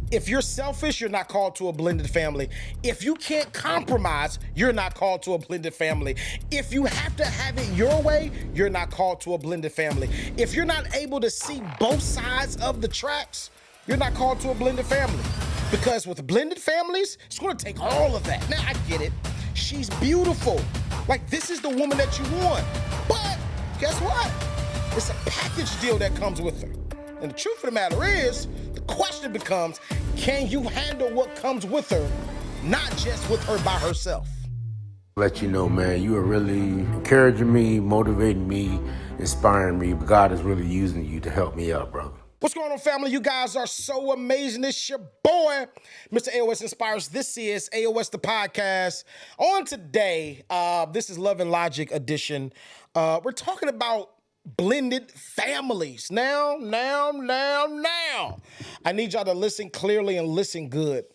If you're selfish, you're not called to a blended family. If you can't compromise, you're not called to a blended family. If you have to have it your way, you're not called to a blended family. If you're not able to see both sides of the tracks, you're not called to a blended family. Because with blended families, it's gonna take all of that. Now, I get it. She's beautiful. Like, this is the woman that you want. But guess what? It's a package deal that comes with her. And the truth of the matter is, the question becomes, can you handle what comes with her, not just with her by herself? Let you know, man, you are really encouraging me, motivating me, inspiring me. God is really using you to help me out, brother. What's going on, family? You guys are so amazing. It's your boy, Mr. AOS Inspires. This is AOS the podcast. On today, this is Love and Logic edition. We're talking about blended families. Now. I need y'all to listen clearly and listen good.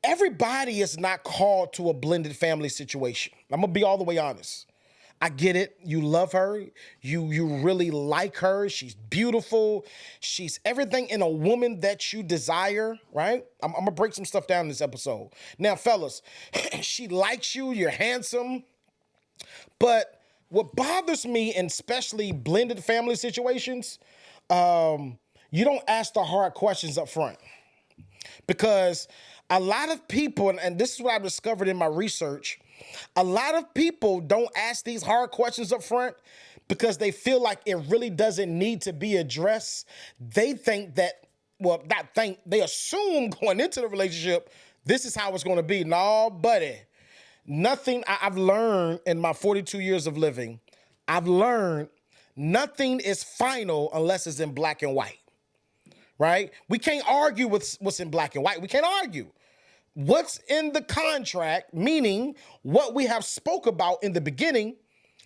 Everybody is not called to a blended family situation. I'm gonna be all the way honest. I get it. You love her. You really like her. She's beautiful. She's everything in a woman that you desire, right? I'm gonna break some stuff down in this episode. Now, fellas, she likes you. You're handsome. But what bothers me, and especially blended family situations, you don't ask the hard questions up front. Because a lot of people, and this is what I've discovered in my research, a lot of people don't ask these hard questions up front because they feel like it really doesn't need to be addressed. They think that, they assume going into the relationship, this is how it's going to be. No, buddy. Nothing I've learned in my 42 years of living, I've learned nothing is final unless it's in black and white, right? We can't argue with what's in black and white. We can't argue. What's in the contract, meaning what we have spoke about in the beginning,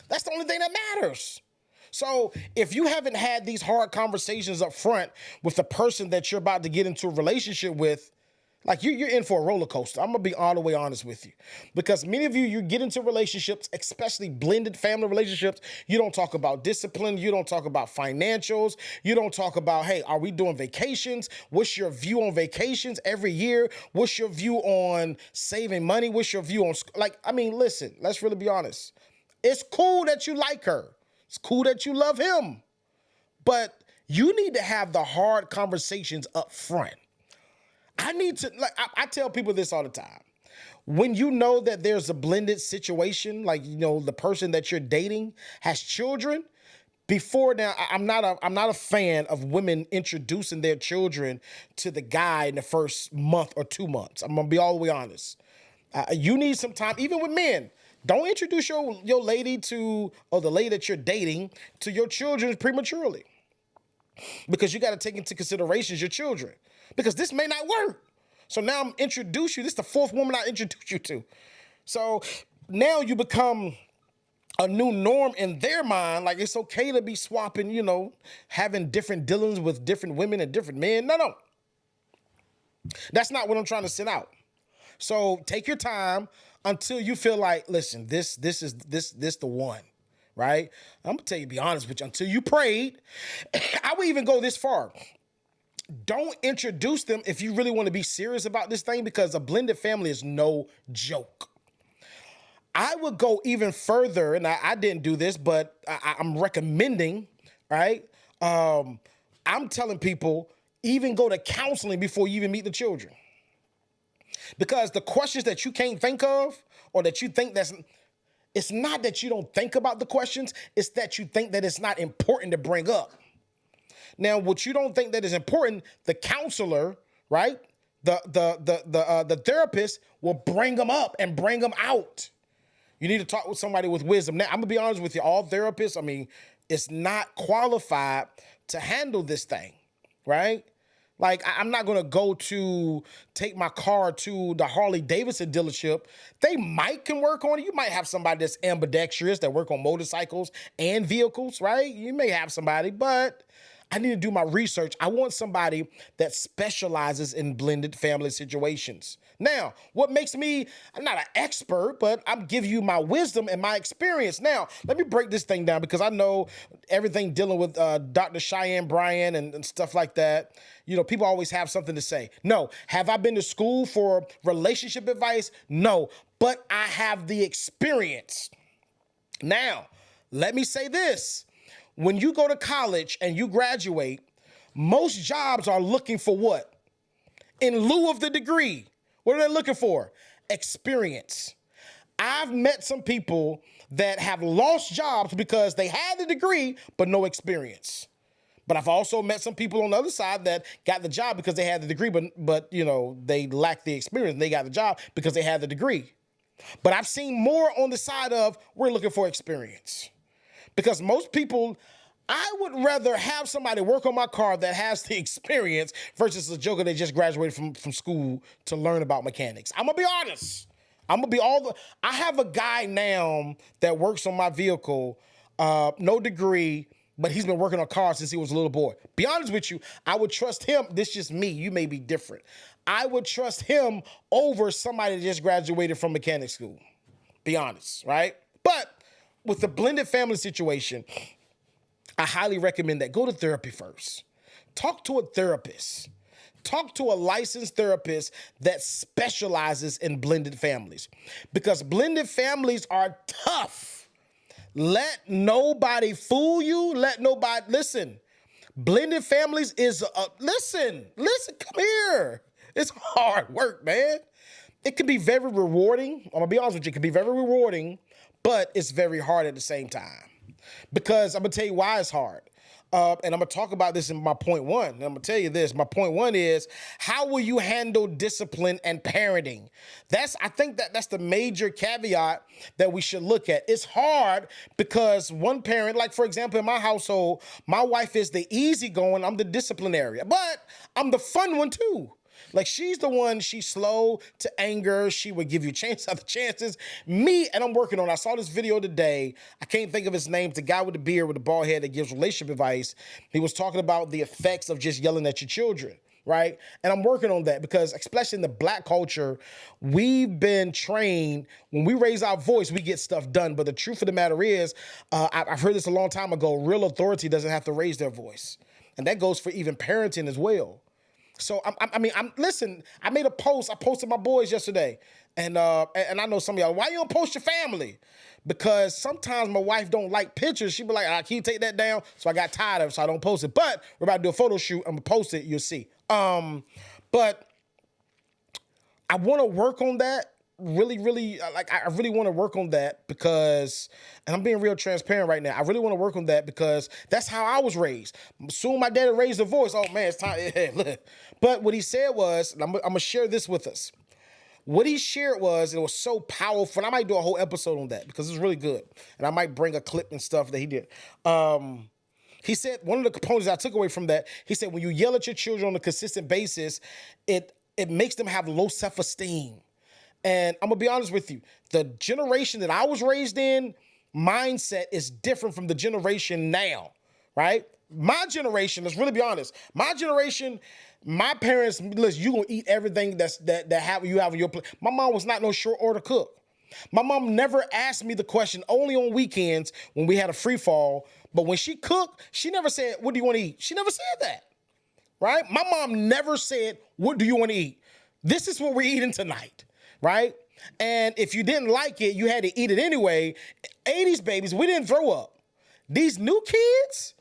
that's the only thing that matters. So if you haven't had these hard conversations up front with the person that you're about to get into a relationship with, like you're in for a roller coaster. I'm gonna be all the way honest with you. Because many of you get into relationships, especially blended family relationships, you don't talk about discipline, you don't talk about financials, you don't talk about, hey, are we doing vacations? What's your view on vacations every year? What's your view on saving money? What's your view on, listen, let's really be honest. It's cool that you like her. It's cool that you love him. But you need to have the hard conversations up front. I tell people this all the time. When you know that there's a blended situation, like, the person that you're dating has children, before now, I'm not a fan of women introducing their children to the guy in the first month or 2 months. I'm gonna be all the way honest. You need some time, even with men. Don't introduce your lady or the lady that you're dating to your children prematurely. Because you got to take into consideration your children. Because this may not work. So now I'm introduce you. This is the fourth woman I introduced you to. So now you become a new norm in their mind. Like, it's okay to be swapping, having different dealings with different women and different men. No. That's not what I'm trying to send out. So take your time until you feel like, listen, this is the one. Right? I'm gonna tell you, be honest with you, until you prayed, I would even go this far. Don't introduce them if you really want to be serious about this thing, because a blended family is no joke. I would go even further, and I didn't do this, but I'm recommending, right? I'm telling people, even go to counseling before you even meet the children. Because the questions that you can't think of, or that you think it's not that you don't think about the questions, it's that you think that it's not important to bring up. Now, what you don't think that is important, the counselor, right? The therapist will bring them up and bring them out. You need to talk with somebody with wisdom. Now, I'm gonna be honest with you, all therapists, it's not qualified to handle this thing, right? Like, I'm not going to go to take my car to the Harley Davidson dealership. They can work on it. You might have somebody that's ambidextrous that work on motorcycles and vehicles, right? You may have somebody, but I need to do my research. I want somebody that specializes in blended family situations. Now, what makes me, I'm not an expert, but I'm giving you my wisdom and my experience. Now, let me break this thing down because I know everything dealing with Dr. Cheyenne Bryan and stuff like that. You know, people always have something to say. No. Have I been to school for relationship advice? No. But I have the experience. Now, let me say this. When you go to college and you graduate, most jobs are looking for what? In lieu of the degree, what are they looking for? Experience. I've met some people that have lost jobs because they had the degree, but no experience. But I've also met some people on the other side that got the job because they had the degree, but you know, they lacked the experience. And they got the job because they had the degree. But I've seen more on the side of we're looking for experience. Because most people, I would rather have somebody work on my car that has the experience versus a joker that just graduated from school to learn about mechanics. I'm gonna be honest. I have a guy now that works on my vehicle, no degree, but he's been working on cars since he was a little boy. Be honest with you, I would trust him. This is just me. You may be different. I would trust him over somebody that just graduated from mechanic school. Be honest, right? But with the blended family situation, I highly recommend that. Go to therapy first. Talk to a therapist. Talk to a licensed therapist that specializes in blended families. Because blended families are tough. Let nobody fool you. Listen. Blended families is, listen, come here. It's hard work, man. It can be very rewarding. I'm gonna be honest with you, it can be very rewarding, but it's very hard at the same time. Because I'm gonna tell you why it's hard. And I'm gonna talk about this in my point one. And I'm gonna tell you this. My point one is, how will you handle discipline and parenting? I think that's the major caveat that we should look at. It's hard because one parent, like for example, in my household, my wife is the easygoing, I'm the disciplinarian, but I'm the fun one too. Like she's the one, she's slow to anger. She would give you chance after chances. Me, and I'm working on it. I saw this video today. I can't think of his name. It's the guy with the beard with the bald head that gives relationship advice. He was talking about the effects of just yelling at your children, right? And I'm working on that because especially in the black culture, we've been trained when we raise our voice, we get stuff done. But the truth of the matter is, I've heard this a long time ago, real authority doesn't have to raise their voice. And that goes for even parenting as well. So listen, I made a post. I posted my boys yesterday. And I know some of y'all, why you don't post your family? Because sometimes my wife don't like pictures. She be like, can you take that down? So I got tired of it, so I don't post it. But we're about to do a photo shoot. I'm gonna post it, you'll see. But I wanna work on that. Really I really want to work on that because, and I'm being real transparent right now, I really want to work on that because that's how I was raised. Soon my daddy raised a voice. Oh man, it's time. But what he said was, and I'm gonna share this with us. What he shared was, it was so powerful, and I might do a whole episode on that because it's really good. And I might bring a clip and stuff that he did. He said, one of the components I took away from that, he said, when you yell at your children on a consistent basis, it makes them have low self-esteem. And I'm gonna be honest with you, the generation that I was raised in, mindset is different from the generation now, right? My generation, let's really be honest. My generation, my parents, listen, you gonna eat everything that you have on your plate. My mom was not no short order cook. My mom never asked me the question, only on weekends when we had a free fall. But when she cooked, she never said, what do you want to eat? She never said that, right? My mom never said, what do you want to eat? This is what we're eating tonight. Right? And if you didn't like it, you had to eat it anyway. 80s babies, we didn't throw up. These new kids,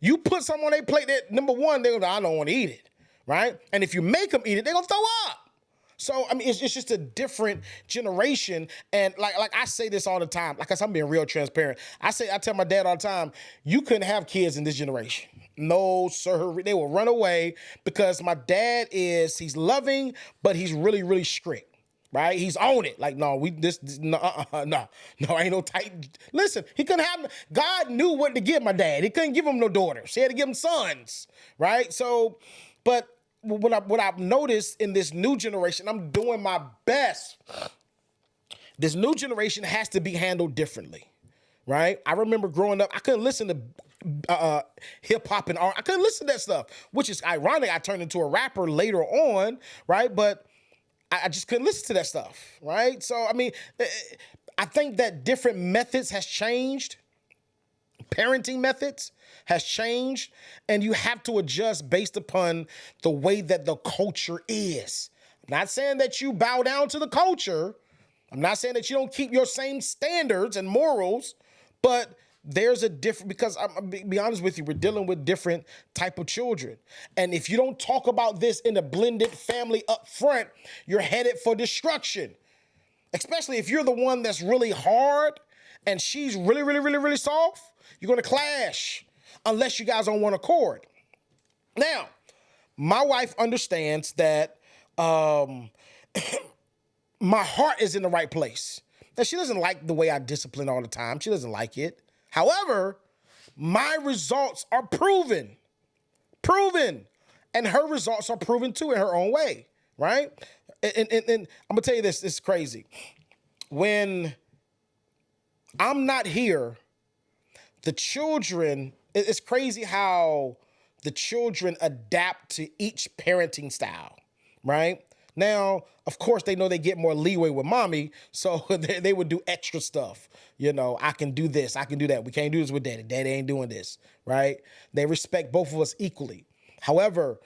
you put something on their plate that, number one, they're gonna, I don't want to eat it. Right? And if you make them eat it, they're gonna throw up. So, I mean, it's just a different generation. And like I say this all the time, like I said, I'm being real transparent. I tell my dad all the time, you couldn't have kids in this generation. No, sir. They will run away because my dad he's loving, but he's really, really strict. Right? He's on it. Like, no, no, ain't no tight. Listen, he couldn't have, God knew what to give my dad. He couldn't give him no daughters. He had to give him sons. Right? So, but what I've noticed in this new generation, I'm doing my best. This new generation has to be handled differently. Right? I remember growing up, I couldn't listen to hip hop and R. I couldn't listen to that stuff, which is ironic. I turned into a rapper later on, right? But I just couldn't listen to that stuff, right? So I mean, I think that different methods has changed. Parenting methods has changed, and you have to adjust based upon the way that the culture is. I'm not saying that you bow down to the culture. I'm not saying that you don't keep your same standards and morals, but there's a different, because I'm be honest with you, we're dealing with different type of children. And if you don't talk about this in a blended family up front, you're headed for destruction. Especially if you're the one that's really hard and she's really, really, really, really soft, you're going to clash unless you guys on one accord. Now, my wife understands that my heart is in the right place. Now, she doesn't like the way I discipline all the time. She doesn't like it. However, my results are proven. And her results are proven too in her own way, right? And I'm going to tell you this is crazy. When I'm not here, the children, it's crazy how the children adapt to each parenting style, right? Now, of course, they know they get more leeway with mommy, so they would do extra stuff. You know, I can do this, I can do that. We can't do this with daddy. Daddy ain't doing this, right? They respect both of us equally. However,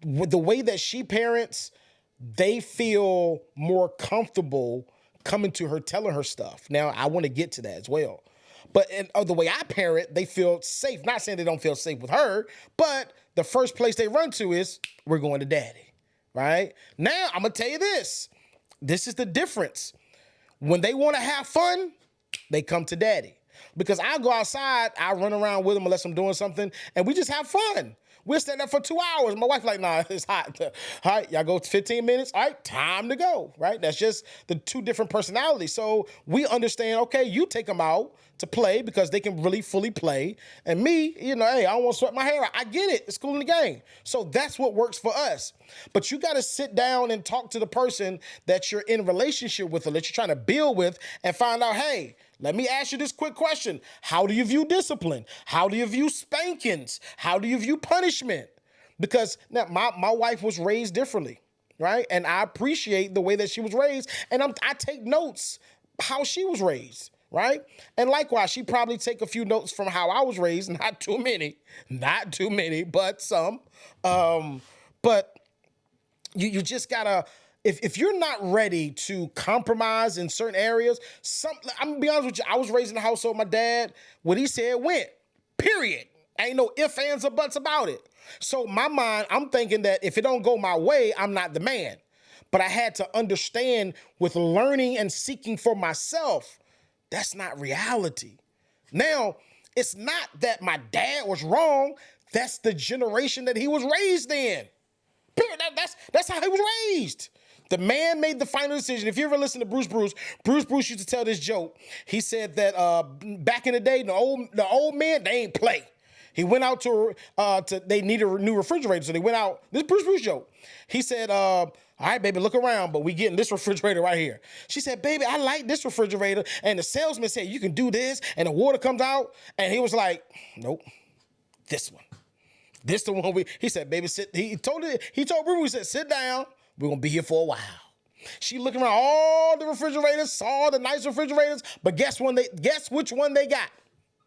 with the way that she parents, they feel more comfortable coming to her, telling her stuff. Now, I want to get to that as well. But in the way I parent, they feel safe. Not saying they don't feel safe with her, but the first place they run to is, we're going to daddy, right? Now, I'm going to tell you this. This is the difference. When they want to have fun, they come to daddy. Because I go outside, I run around with them unless I'm doing something, and we just have fun. We'll stand there for 2 hours. My wife like, nah, it's hot. All right, y'all go 15 minutes. All right, time to go, right? That's just the two different personalities. So we understand, okay, you take them out to play because they can really fully play. And me, you know, hey, I don't want to sweat my hair out. I get it. It's cool in the game. So that's what works for us. But you got to sit down and talk to the person that you're in relationship with or that you're trying to build with and find out, hey, let me ask you this quick question. How do you view discipline? How do you view spankings? How do you view punishment? Because now my wife was raised differently, right? And I appreciate the way that she was raised. And I take notes how she was raised, right? And likewise, she probably take a few notes from how I was raised. Not too many, but some. But you just gotta, if you're not ready to compromise in certain areas, I'm gonna be honest with you, I was raised in a household, my dad, what he said went, period. Ain't no ifs, ands, or buts about it. So my mind, I'm thinking that if it don't go my way, I'm not the man. But I had to understand with learning and seeking for myself, that's not reality. Now, it's not that my dad was wrong, that's the generation that he was raised in. Period. That's how he was raised. The man made the final decision. If you ever listen to Bruce used to tell this joke. He said that back in the day, the old men, they ain't play. He went out to they needed a new refrigerator, so they went out. This Bruce joke. He said, all right, baby, look around, but we getting this refrigerator right here. She said, baby, I like this refrigerator. And the salesman said, you can do this, and the water comes out. And he was like, nope, this one. This the one he said, baby, sit. He told Bruce, he said, sit down. We're going to be here for a while. She looked around all the refrigerators, saw the nice refrigerators, but guess which one they got?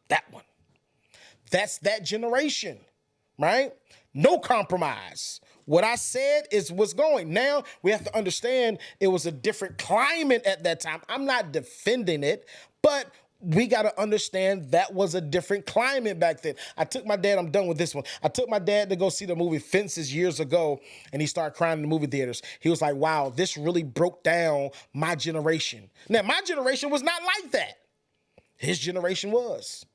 That one. That's that generation, right? No compromise. What I said is what's going. Now we have to understand it was a different climate at that time. I'm not defending it, but we got to understand that was a different climate back then. I took my dad, I'm done with this one. I took my dad to go see the movie Fences years ago, and he started crying in the movie theaters. He was like, wow, this really broke down my generation. Now, my generation was not like that. His generation was.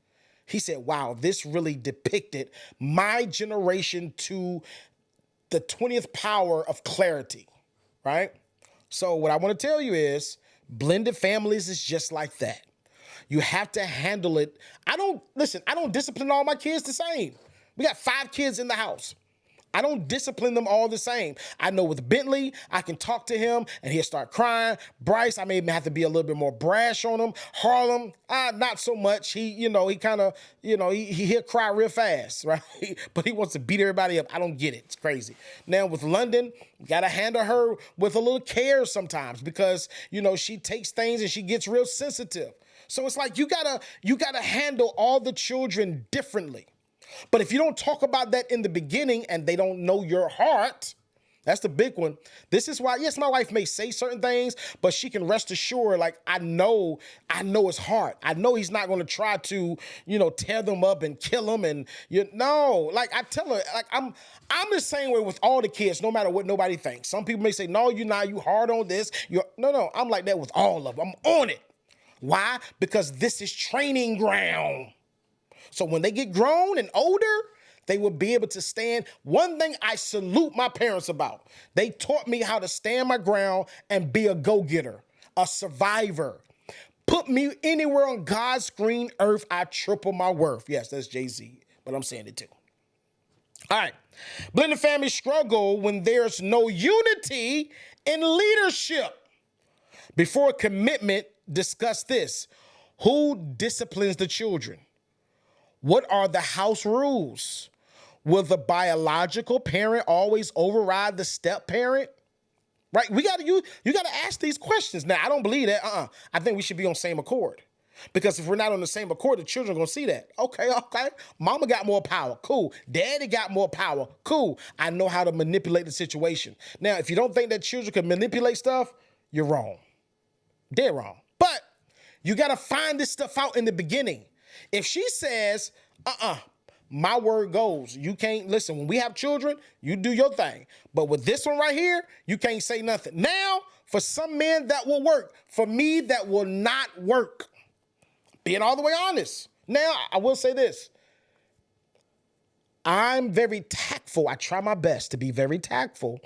He said, wow, this really depicted my generation to the 20th power of clarity, right? So what I want to tell you is blended families is just like that. You have to handle it. I don't discipline all my kids the same. We got 5 kids in the house. I don't discipline them all the same. I know with Bentley, I can talk to him and he'll start crying. Bryce, I may have to be a little bit more brash on him. Harlem, not so much. He kind of, he'll cry real fast, right? But he wants to beat everybody up. I don't get it. It's crazy. Now with London, you got to handle her with a little care sometimes because, she takes things and she gets real sensitive. So it's like you gotta handle all the children differently. But if you don't talk about that in the beginning and they don't know your heart, that's the big one. This is why, yes, my wife may say certain things, but she can rest assured, like, I know his heart. I know he's not going to try to, tear them up and kill them. And like I tell her, like, I'm the same way with all the kids, no matter what nobody thinks. Some people may say, no, you're not, you hard on this. No, I'm like that with all of them. I'm on it. Why? Because this is training ground. So when they get grown and older, they will be able to stand. One thing I salute my parents about, they taught me how to stand my ground and be a go-getter, a survivor. Put me anywhere on God's green earth, I triple my worth. Yes, that's Jay-Z, but I'm saying it too. All right. Blended families struggle when there's no unity in leadership. Before commitment, discuss this. Who disciplines the children? What are the house rules? Will the biological parent always override the step parent? Right? You got to ask these questions. Now, I don't believe that. I think we should be on same accord. Because if we're not on the same accord, the children are going to see that. Okay. Mama got more power. Cool. Daddy got more power. Cool. I know how to manipulate the situation. Now, if you don't think that children can manipulate stuff, you're wrong. Dead wrong. But you got to find this stuff out in the beginning. If she says, my word goes, you can't listen. When we have children, you do your thing. But with this one right here, you can't say nothing. Now, for some men, that will work. For me, that will not work. Being all the way honest. Now, I will say this. I'm very tactful. I try my best to be very tactful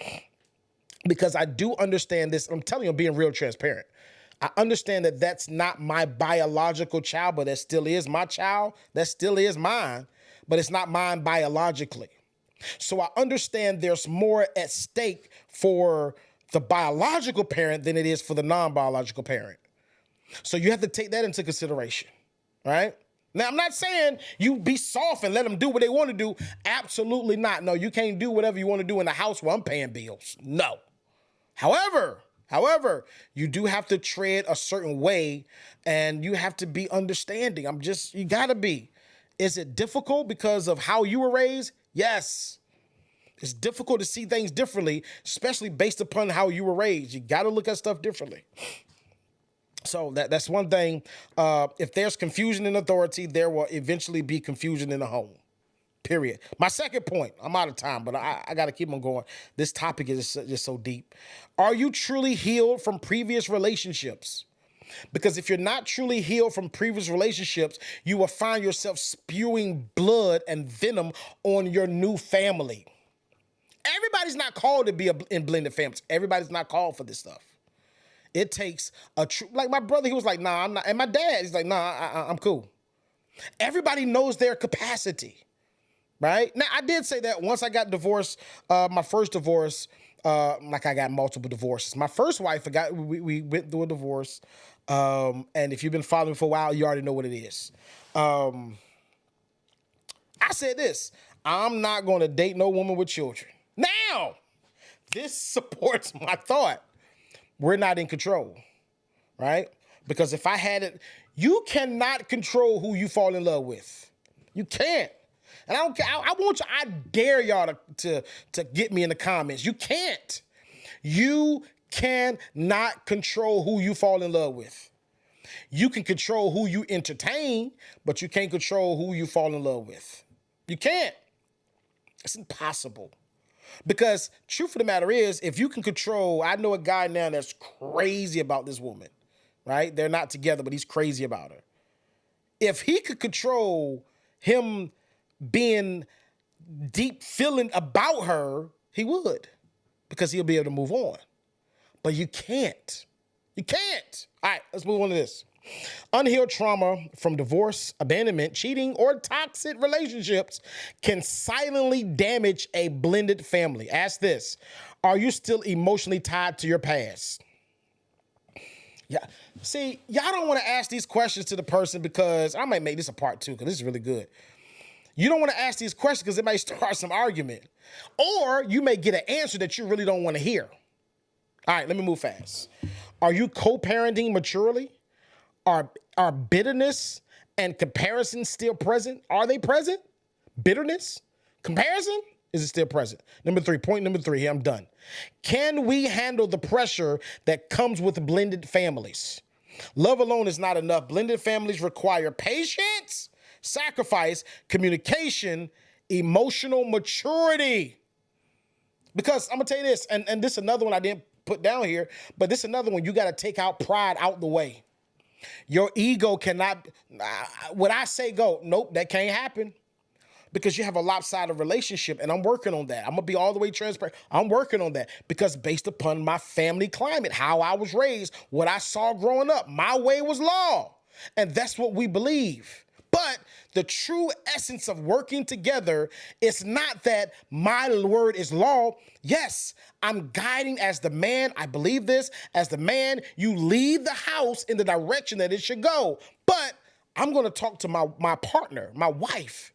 because I do understand this. I'm telling you, I'm being real transparent. I understand that that's not my biological child, but that still is my child. That still is mine, but it's not mine biologically. So I understand there's more at stake for the biological parent than it is for the non-biological parent. So you have to take that into consideration, right? Now, I'm not saying you be soft and let them do what they want to do. Absolutely not. No, you can't do whatever you want to do in the house where I'm paying bills. No. However, you do have to tread a certain way and you have to be understanding. You gotta be. Is it difficult because of how you were raised? Yes. It's difficult to see things differently, especially based upon how you were raised. You gotta look at stuff differently. So that's one thing. If there's confusion in authority, there will eventually be confusion in the home. Period. My second point, I'm out of time, but I got to keep on going. This topic is just so deep. Are you truly healed from previous relationships? Because if you're not truly healed from previous relationships, you will find yourself spewing blood and venom on your new family. Everybody's not called to be in blended families. Everybody's not called for this stuff. It takes a true, like my brother, he was like, nah, I'm not. And my dad, he's like, nah, I'm cool. Everybody knows their capacity. Right? Now, I did say that once I got divorced, my first divorce, like I got multiple divorces. My first wife, we went through a divorce. And if you've been following me for a while, you already know what it is. I said this, I'm not going to date no woman with children. Now, this supports my thought. We're not in control, right? Because if I had it, you cannot control who you fall in love with. You can't. And I don't care. I dare y'all to get me in the comments. You can't. You cannot control who you fall in love with. You can control who you entertain, but you can't control who you fall in love with. You can't. It's impossible. Because truth of the matter is, if you can control, I know a guy now that's crazy about this woman, right? They're not together, but he's crazy about her. If he could control him being deep feeling about her, he would, because he'll be able to move on. But you can't. You can't. All right, let's move on to this. Unhealed trauma from divorce, abandonment, cheating, or toxic relationships can silently damage a blended family. Ask this: are you still emotionally tied to your past? Yeah. See, y'all don't want to ask these questions to the person because I might make this a part two because this is really good. You don't want to ask these questions because it might start some argument. Or you may get an answer that you really don't want to hear. All right, let me move fast. Are you co-parenting maturely? Are bitterness and comparison still present? Are they present? Bitterness? Comparison? Is it still present? Point number three, here, I'm done. Can we handle the pressure that comes with blended families? Love alone is not enough. Blended families require patience, sacrifice, communication, emotional maturity. Because I'm gonna tell you this, and this is another one I didn't put down here, but this is another one you gotta take out pride out the way. Your ego cannot, when I say go, nope, that can't happen. Because you have a lopsided relationship, and I'm working on that. I'm gonna be all the way transparent. I'm working on that because based upon my family climate, how I was raised, what I saw growing up, my way was law. And that's what we believe. But the true essence of working together is not that my word is law. Yes, I'm guiding as the man. I believe this. As the man, you lead the house in the direction that it should go. But I'm going to talk to my partner, my wife,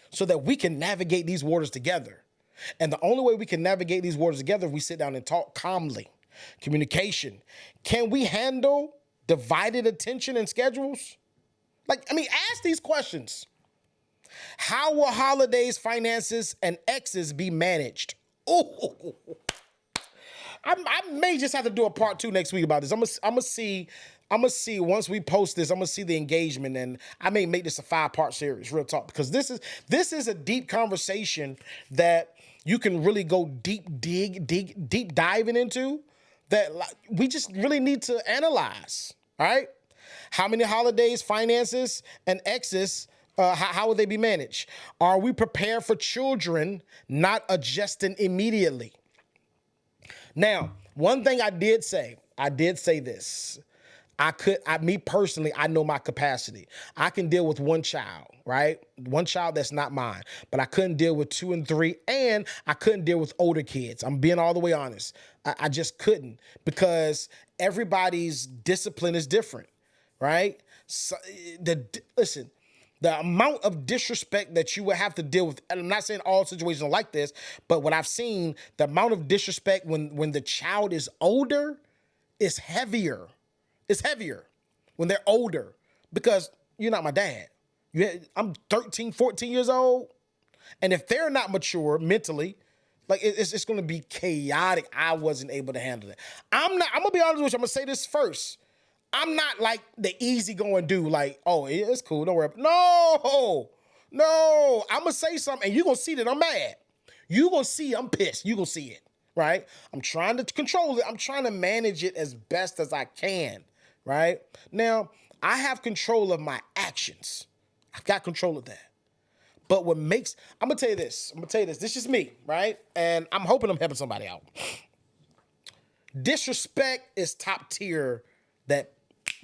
so that we can navigate these waters together. And the only way we can navigate these waters together is we sit down and talk calmly. Communication. Can we handle divided attention and schedules? Ask these questions. How will holidays, finances, and exes be managed? Ooh. I may just have to do a part two next week about this. I'm gonna see once we post this. I'm gonna see the engagement, and I may make this a 5-part series. Real talk, because this is a deep conversation that you can really go deep diving into. That we just really need to analyze. All right, how many holidays, finances, and exes? How will they be managed? Are we prepared for children not adjusting immediately? Now, one thing I did say this. Me personally, I know my capacity. I can deal with one child, right? One child that's not mine, but I couldn't deal with 2 and 3, and I couldn't deal with older kids. I'm being all the way honest. I just couldn't, because everybody's discipline is different, right? So, listen, the amount of disrespect that you would have to deal with, and I'm not saying all situations are like this, but what I've seen, the amount of disrespect when the child is older is heavier. It's heavier when they're older, because you're not my dad. I'm 13, 14 years old. And if they're not mature mentally, it's going to be chaotic. I wasn't able to handle it. I'm going to be honest with you. I'm going to say this first. I'm not like the easygoing dude, like, oh, it's cool, don't worry. No. I'm going to say something, and you're going to see that I'm mad. You're going to see I'm pissed. You're going to see it, right? I'm trying to control it. I'm trying to manage it as best as I can, right? Now, I have control of my actions. I've got control of that. But I'm going to tell you this. This is me, right? And I'm hoping I'm helping somebody out. Disrespect is top tier that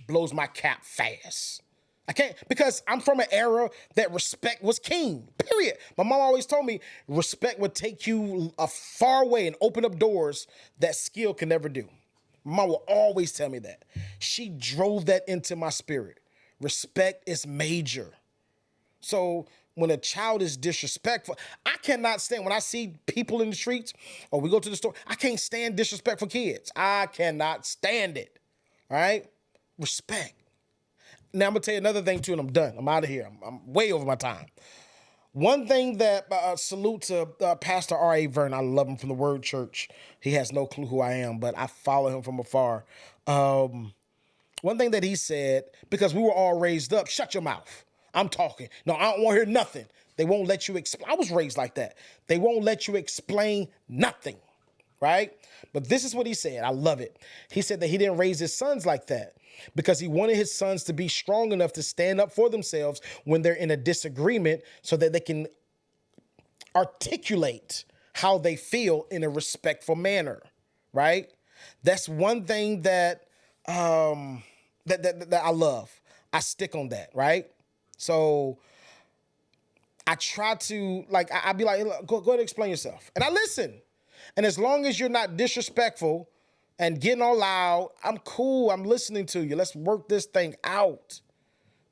blows my cap fast. I can't, because I'm from an era that respect was king, period. My mom always told me respect would take you a far way and open up doors that skill can never do. My mom will always tell me that. She drove that into my spirit. Respect is major. So when a child is disrespectful, I cannot stand, when I see people in the streets or we go to the store, I can't stand disrespectful kids. I cannot stand it. All right? Respect. Now I'm gonna tell you another thing too, and I'm done. I'm out of here. I'm way over my time. One thing that salute to Pastor R.A. Vernon. I love him from the Word Church. He has no clue who I am, but I follow him from afar. One thing that he said, because we were all raised up, shut your mouth. I'm talking. No, I don't want to hear nothing. They won't let you explain. I was raised like that. They won't let you explain nothing, right? But this is what he said. I love it. He said that he didn't raise his sons like that because he wanted his sons to be strong enough to stand up for themselves when they're in a disagreement so that they can articulate how they feel in a respectful manner, right? That's one thing that that I love. I stick on that, right? So I try to like I'd be like, "Look, go ahead and explain yourself. And I listen. And as long as you're not disrespectful and getting all loud, I'm cool. I'm listening to you. Let's work this thing out.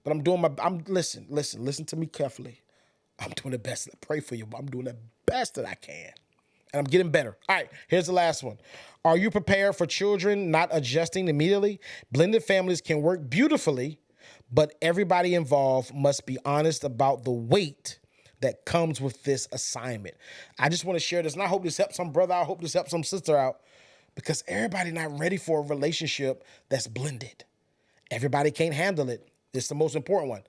But listen to me carefully. I'm doing the best. Pray for you. I'm doing the best that I can. And I'm getting better. All right, here's the last one. Are you prepared for children not adjusting immediately? Blended families can work beautifully, but everybody involved must be honest about the weight that comes with this assignment. I just want to share this, and I hope this helps some brother out. I hope this helps some sister out, because everybody not ready for a relationship that's blended. Everybody can't handle it. It's the most important one.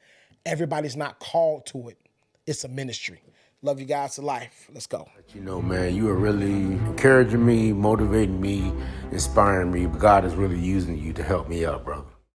Everybody's not called to it. It's a ministry. Love you guys to life. Let's go. You know, man, you are really encouraging me, motivating me, inspiring me. God is really using you to help me out, brother.